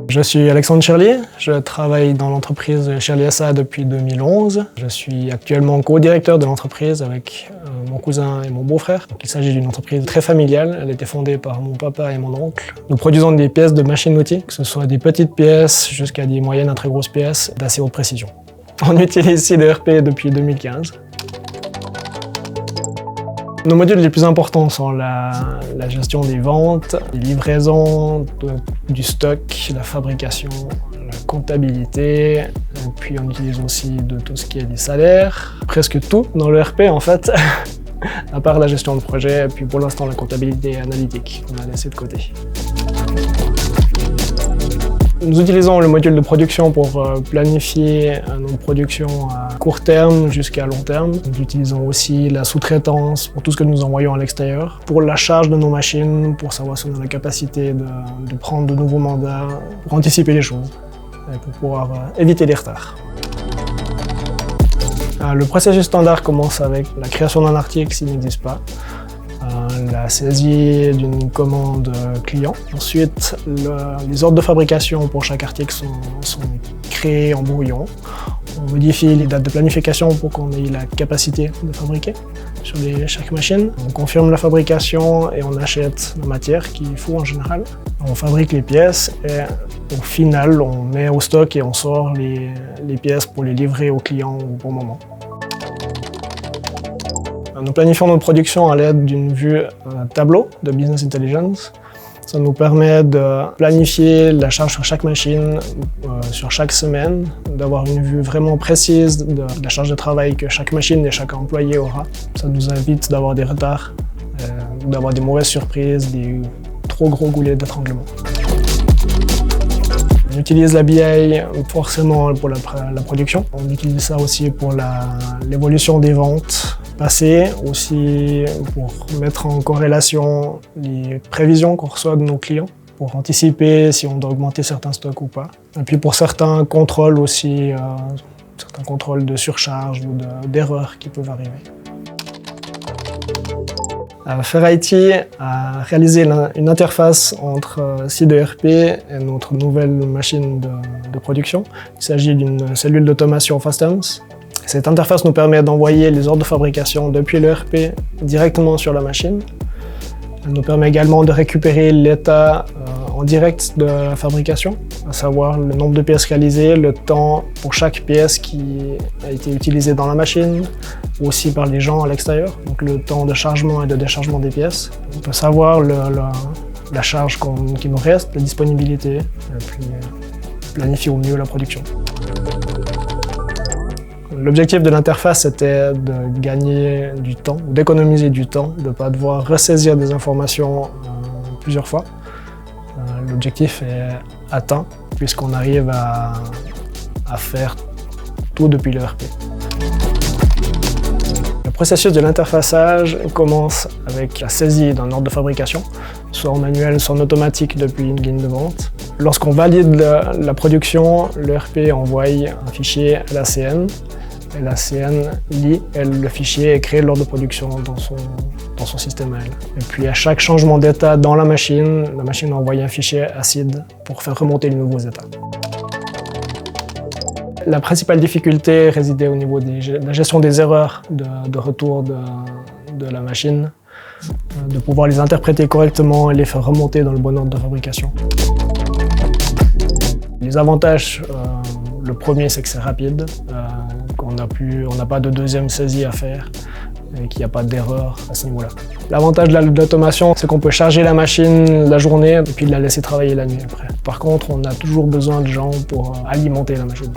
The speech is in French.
Je suis Alexandre Cherlier, je travaille dans l'entreprise Cherlier SA depuis 2011. Je suis actuellement co-directeur de l'entreprise avec mon cousin et mon beau-frère. Il s'agit d'une entreprise très familiale, elle a été fondée par mon papa et mon oncle. Nous produisons des pièces de machines-outils, que ce soit des petites pièces jusqu'à des moyennes à très grosses pièces d'assez haute précision. On utilise SeedERP depuis 2015. Nos modules les plus importants sont la gestion des ventes, les livraisons, du stock, la fabrication, la comptabilité, et puis on utilise aussi de tout ce qui est des salaires. Presque tout dans l'ERP en fait, à part la gestion de projet, et puis pour l'instant la comptabilité analytique qu'on a laissé de côté. Nous utilisons le module de production pour planifier nos productions à court terme jusqu'à long terme. Nous utilisons aussi la sous-traitance pour tout ce que nous envoyons à l'extérieur, pour la charge de nos machines, pour savoir si on a la capacité de prendre de nouveaux mandats, pour anticiper les choses et pour pouvoir éviter les retards. Le processus standard commence avec la création d'un article s'il n'existe pas, la saisie d'une commande client. Ensuite, les ordres de fabrication pour chaque article sont créés en brouillon. On modifie les dates de planification pour qu'on ait la capacité de fabriquer sur chaque machine. On confirme la fabrication et on achète la matière qu'il faut en général. On fabrique les pièces et au final, on met au stock et on sort les pièces pour les livrer aux clients au bon moment. Nous planifions notre production à l'aide d'une vue tableau de Business Intelligence. Ça nous permet de planifier la charge sur chaque machine, sur chaque semaine, d'avoir une vue vraiment précise de la charge de travail que chaque machine et chaque employé aura. Ça nous évite d'avoir des retards, d'avoir des mauvaises surprises, des trop gros goulets d'étranglement. On utilise la BI forcément pour la production. On utilise ça aussi pour l'évolution des ventes passées, aussi pour mettre en corrélation les prévisions qu'on reçoit de nos clients, pour anticiper si on doit augmenter certains stocks ou pas. Et puis pour certains contrôles aussi, certains contrôles de surcharge ou d'erreurs qui peuvent arriver. Fair-IT a réalisé une interface entre SeedERP et notre nouvelle machine de production. Il s'agit d'une cellule d'automation FastEMS. Cette interface nous permet d'envoyer les ordres de fabrication depuis l'ERP directement sur la machine. Elle nous permet également de récupérer l'état en direct de la fabrication, à savoir le nombre de pièces réalisées, le temps pour chaque pièce qui a été utilisée dans la machine, ou aussi par les gens à l'extérieur, donc le temps de chargement et de déchargement des pièces. On peut savoir la charge qui nous reste, la disponibilité, et puis planifier au mieux la production. L'objectif de l'interface était de gagner du temps, d'économiser du temps, de ne pas devoir ressaisir des informations plusieurs fois. L'objectif est atteint puisqu'on arrive à faire tout depuis l'ERP. Le processus de l'interfaçage commence avec la saisie d'un ordre de fabrication, soit en manuel, soit en automatique depuis une ligne de vente. Lorsqu'on valide la production, l'ERP envoie un fichier à l'ACN. Et l'ACN lit le fichier et crée l'ordre de production dans son système à elle. Et puis à chaque changement d'état dans la machine envoie un fichier à SeedERP pour faire remonter les nouveaux états. La principale difficulté résidait au niveau de la gestion des erreurs de retour de la machine, de pouvoir les interpréter correctement et les faire remonter dans le bon ordre de fabrication. Les avantages, le premier c'est que c'est rapide, on n'a pas de deuxième saisie à faire et qu'il n'y a pas d'erreur à ce niveau-là. L'avantage de l'automation, c'est qu'on peut charger la machine la journée et puis la laisser travailler la nuit après. Par contre, on a toujours besoin de gens pour alimenter la machine.